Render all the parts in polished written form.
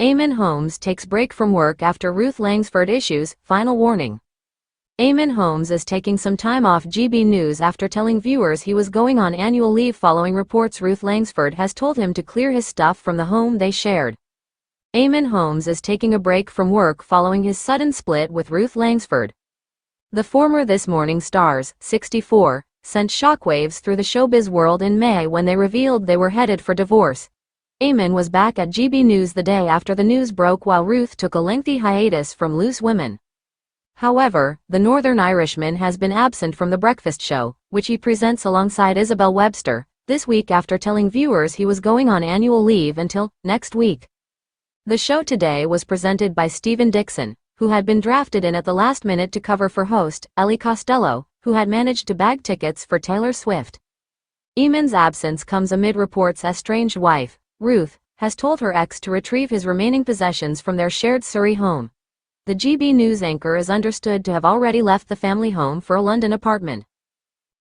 Eamonn Holmes takes break from work after Ruth Langsford issues final warning. Eamonn Holmes is taking some time off GB News after telling viewers he was going on annual leave following reports Ruth Langsford has told him to clear his stuff from the home they shared. Eamonn Holmes is taking a break from work following his sudden split with Ruth Langsford. The former This Morning stars, 64, sent shockwaves through the showbiz world in May when they revealed they were headed for divorce. Eamonn was back at GB News the day after the news broke while Ruth took a lengthy hiatus from Loose Women. However, the Northern Irishman has been absent from The Breakfast Show, which he presents alongside Isabel Webster, this week after telling viewers he was going on annual leave until next week. The show today was presented by Stephen Dixon, who had been drafted in at the last minute to cover for host Ellie Costello, who had managed to bag tickets for Taylor Swift. Eamonn's absence comes amid reports estranged wife, Ruth, has told her ex to retrieve his remaining possessions from their shared Surrey home. The GB News anchor is understood to have already left the family home for a London apartment.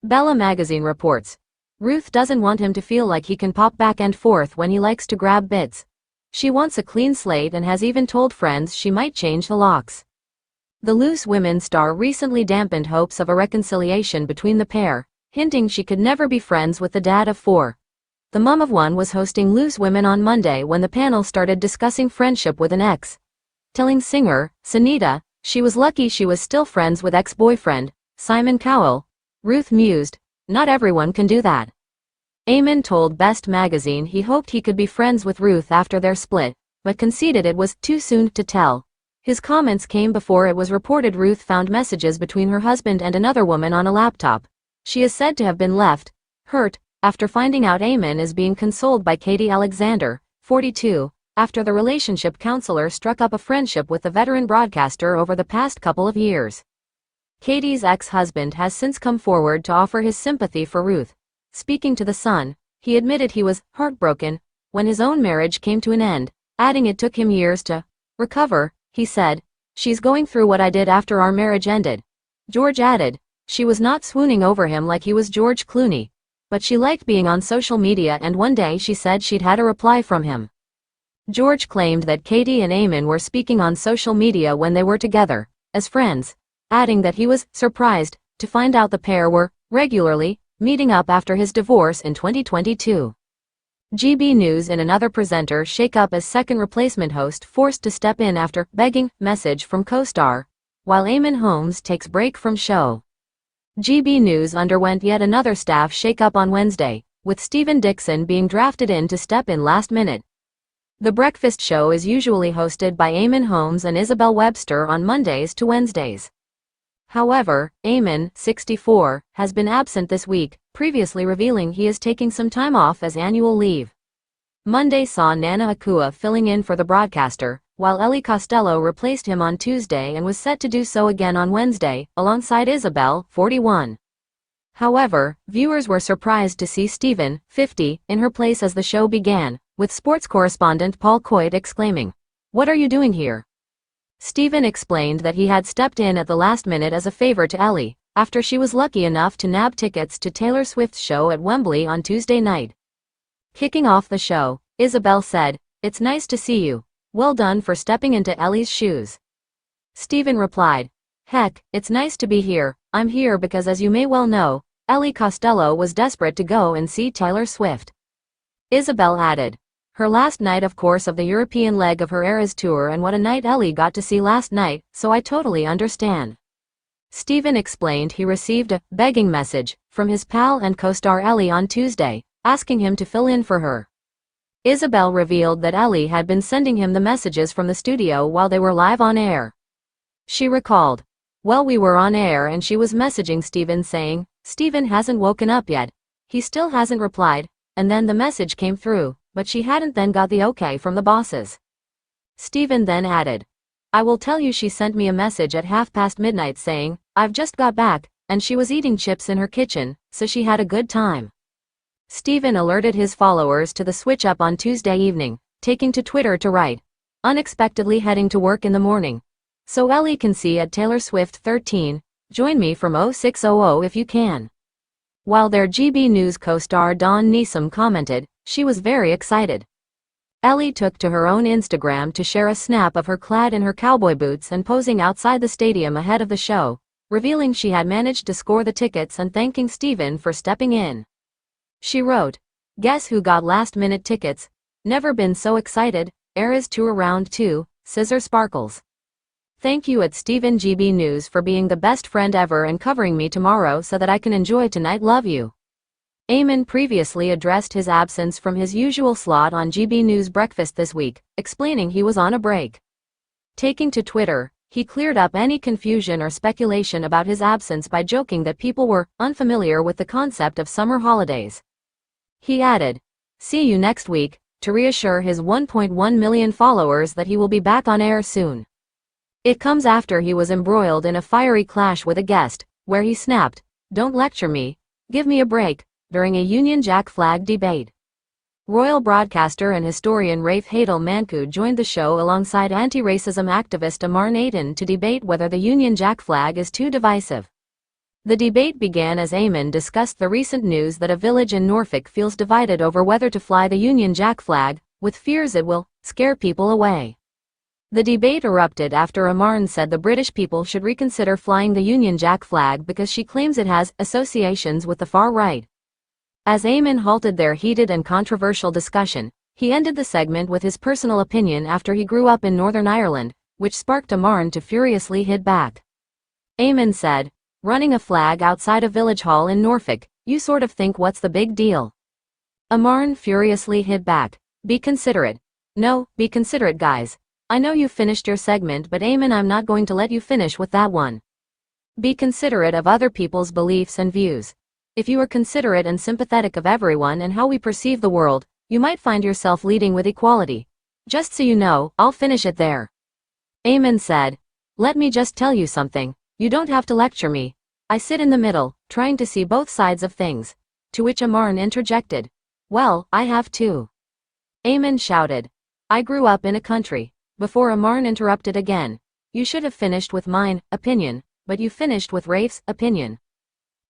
Bella magazine reports, Ruth doesn't want him to feel like he can pop back and forth when he likes to grab bits. She wants a clean slate and has even told friends she might change the locks. The Loose Women star recently dampened hopes of a reconciliation between the pair, hinting she could never be friends with the dad of 4. The mum of 1 was hosting Loose Women on Monday when the panel started discussing friendship with an ex. Telling singer, Sunita, she was lucky she was still friends with ex-boyfriend, Simon Cowell, Ruth mused, not everyone can do that. Eamonn told Best magazine he hoped he could be friends with Ruth after their split, but conceded it was too soon to tell. His comments came before it was reported Ruth found messages between her husband and another woman on a laptop. She is said to have been left hurt after finding out Eamonn is being consoled by Katie Alexander, 42, after the relationship counselor struck up a friendship with the veteran broadcaster over the past couple of years. Katie's ex-husband has since come forward to offer his sympathy for Ruth. Speaking to The Sun, he admitted he was heartbroken when his own marriage came to an end, adding it took him years to recover. He said, "She's going through what I did after our marriage ended." George added, "She was not swooning over him like he was George Clooney, but she liked being on social media and one day she said she'd had a reply from him." George claimed that Katie and Eamonn were speaking on social media when they were together, as friends, adding that he was surprised to find out the pair were regularly meeting up after his divorce in 2022. GB News in another presenter shake-up as second replacement host forced to step in after begging message from co-star, while Eamonn Holmes takes break from show. GB News underwent yet another staff shake-up on Wednesday, with Stephen Dixon being drafted in to step in last minute. The Breakfast Show is usually hosted by Eamonn Holmes and Isabel Webster on Mondays to Wednesdays. However, Eamonn, 64, has been absent this week, previously revealing he is taking some time off as annual leave. Monday saw Nana Akua filling in for the broadcaster, while Ellie Costello replaced him on Tuesday and was set to do so again on Wednesday, alongside Isabel, 41. However, viewers were surprised to see Stephen, 50, in her place as the show began, with sports correspondent Paul Coit exclaiming, "What are you doing here?" Stephen explained that he had stepped in at the last minute as a favor to Ellie, after she was lucky enough to nab tickets to Taylor Swift's show at Wembley on Tuesday night. Kicking off the show, Isabel said, "It's nice to see you. Well done for stepping into Ellie's shoes." Stephen replied, "Heck, it's nice to be here. I'm here because as you may well know, Ellie Costello was desperate to go and see Taylor Swift." Isabel added, "Her last night of course of the European leg of her Eras tour and what a night Ellie got to see last night, so I totally understand." Stephen explained he received a begging message from his pal and co-star Ellie on Tuesday, asking him to fill in for her. Isabel revealed that Ellie had been sending him the messages from the studio while they were live on air. She recalled, "Well, we were on air and she was messaging Stephen saying, 'Stephen hasn't woken up yet. He still hasn't replied,' and then the message came through, but she hadn't then got the okay from the bosses." Stephen then added, "I will tell you she sent me a message at midnight saying, 'I've just got back,' and she was eating chips in her kitchen, so she had a good time." Stephen alerted his followers to the switch-up on Tuesday evening, taking to Twitter to write, "Unexpectedly heading to work in the morning. So Ellie can see at Taylor Swift 13, join me from 0600 if you can." While their GB News co-star Dawn Neeson commented, she was very excited. Ellie took to her own Instagram to share a snap of her clad in her cowboy boots and posing outside the stadium ahead of the show, revealing she had managed to score the tickets and thanking Steven for stepping in. She wrote, "Guess who got last-minute tickets? Never been so excited, Eras Tour Round 2, Scissor Sparkles. Thank you at Steven GB News for being the best friend ever and covering me tomorrow so that I can enjoy tonight. Love you." Eamonn previously addressed his absence from his usual slot on GB News Breakfast this week, explaining he was on a break. Taking to Twitter, he cleared up any confusion or speculation about his absence by joking that people were unfamiliar with the concept of summer holidays. He added, "See you next week," to reassure his 1.1 million followers that he will be back on air soon. It comes after he was embroiled in a fiery clash with a guest, where he snapped, "Don't lecture me, give me a break," during a Union Jack flag debate. Royal broadcaster and historian Rafe Hadel Manku joined the show alongside anti-racism activist Eamonn Holmes to debate whether the Union Jack flag is too divisive. The debate began as Eamonn discussed the recent news that a village in Norfolk feels divided over whether to fly the Union Jack flag, with fears it will scare people away. The debate erupted after Eamonn said the British people should reconsider flying the Union Jack flag because she claims it has associations with the far right. As Eamonn halted their heated and controversial discussion, he ended the segment with his personal opinion after he grew up in Northern Ireland, which sparked Eamonn to furiously hit back. Eamonn said, "Running a flag outside a village hall in Norfolk, you sort of think what's the big deal?" Eamonn furiously hit back, "Be considerate. No, be considerate guys. I know you finished your segment but Eamonn, I'm not going to let you finish with that one. Be considerate of other people's beliefs and views. If you are considerate and sympathetic of everyone and how we perceive the world, you might find yourself leading with equality. Just so you know, I'll finish it there." Eamonn said, "Let me just tell you something, you don't have to lecture me. I sit in the middle, trying to see both sides of things." To which Eamonn interjected, "Well, I have too." Eamonn shouted, "I grew up in a country," before Eamonn interrupted again, "You should have finished with mine opinion, but you finished with Rafe's opinion."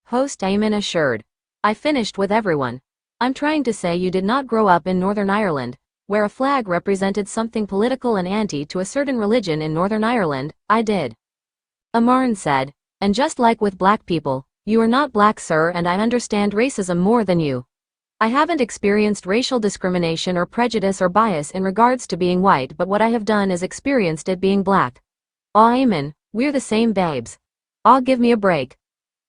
Host Eamonn assured, "I finished with everyone. I'm trying to say you did not grow up in Northern Ireland, where a flag represented something political and anti to a certain religion in Northern Ireland. I did." Eamonn said, "And just like with black people, you are not black, sir, and I understand racism more than you. I haven't experienced racial discrimination or prejudice or bias in regards to being white, but what I have done is experienced it being black. Aw Eamonn, we're the same babes. Aw give me a break.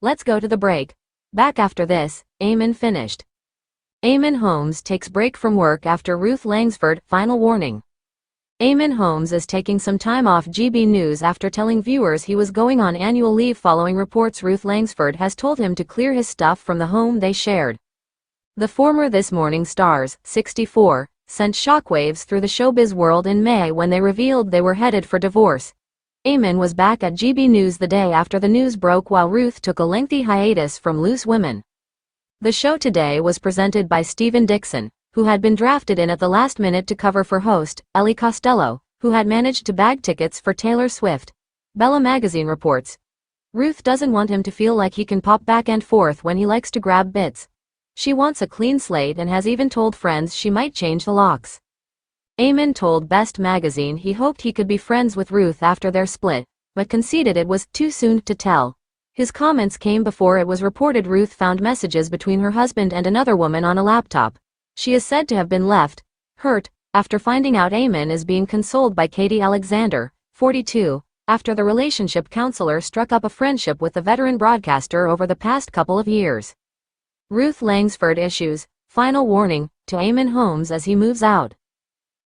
Let's go to the break. Back after this," Eamonn finished. Eamonn Holmes takes break from work after Ruth Langsford final warning. Eamonn Holmes is taking some time off GB News after telling viewers he was going on annual leave following reports Ruth Langsford has told him to clear his stuff from the home they shared. The former This Morning stars, 64, sent shockwaves through the showbiz world in May when they revealed they were headed for divorce. Eamonn was back at GB News the day after the news broke while Ruth took a lengthy hiatus from Loose Women. The show today was presented by Stephen Dixon, who had been drafted in at the last minute to cover for host Ellie Costello, who had managed to bag tickets for Taylor Swift. Bella magazine reports, Ruth doesn't want him to feel like he can pop back and forth when he likes to grab bits. She wants a clean slate and has even told friends she might change the locks. Eamonn told Best magazine he hoped he could be friends with Ruth after their split, but conceded it was too soon to tell. His comments came before it was reported Ruth found messages between her husband and another woman on a laptop. She is said to have been left hurt after finding out Eamonn is being consoled by Katie Alexander, 42, after the relationship counselor struck up a friendship with the veteran broadcaster over the past couple of years. Ruth Langsford issues final warning to Eamonn Holmes as he moves out.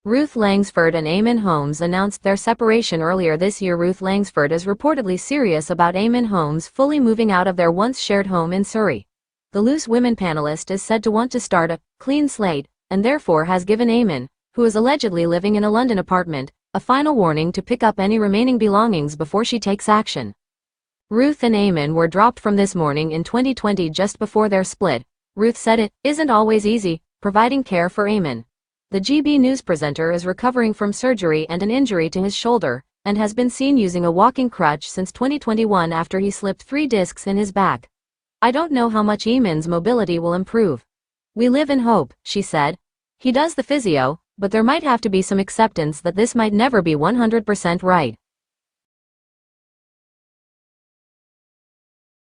Ruth Langsford and Eamonn Holmes announced their separation earlier this year. Ruth Langsford is reportedly serious about Eamonn Holmes fully moving out of their once shared home in Surrey. The Loose Women panelist is said to want to start a clean slate, and therefore has given Eamonn, who is allegedly living in a London apartment, a final warning to pick up any remaining belongings before she takes action. Ruth and Eamonn were dropped from This Morning in 2020 just before their split. Ruth said it isn't always easy providing care for Eamonn. The GB News presenter is recovering from surgery and an injury to his shoulder, and has been seen using a walking crutch since 2021 after he slipped 3 discs in his back. "I don't know how much Eamonn's mobility will improve. We live in hope," she said. "He does the physio, but there might have to be some acceptance that this might never be 100% right.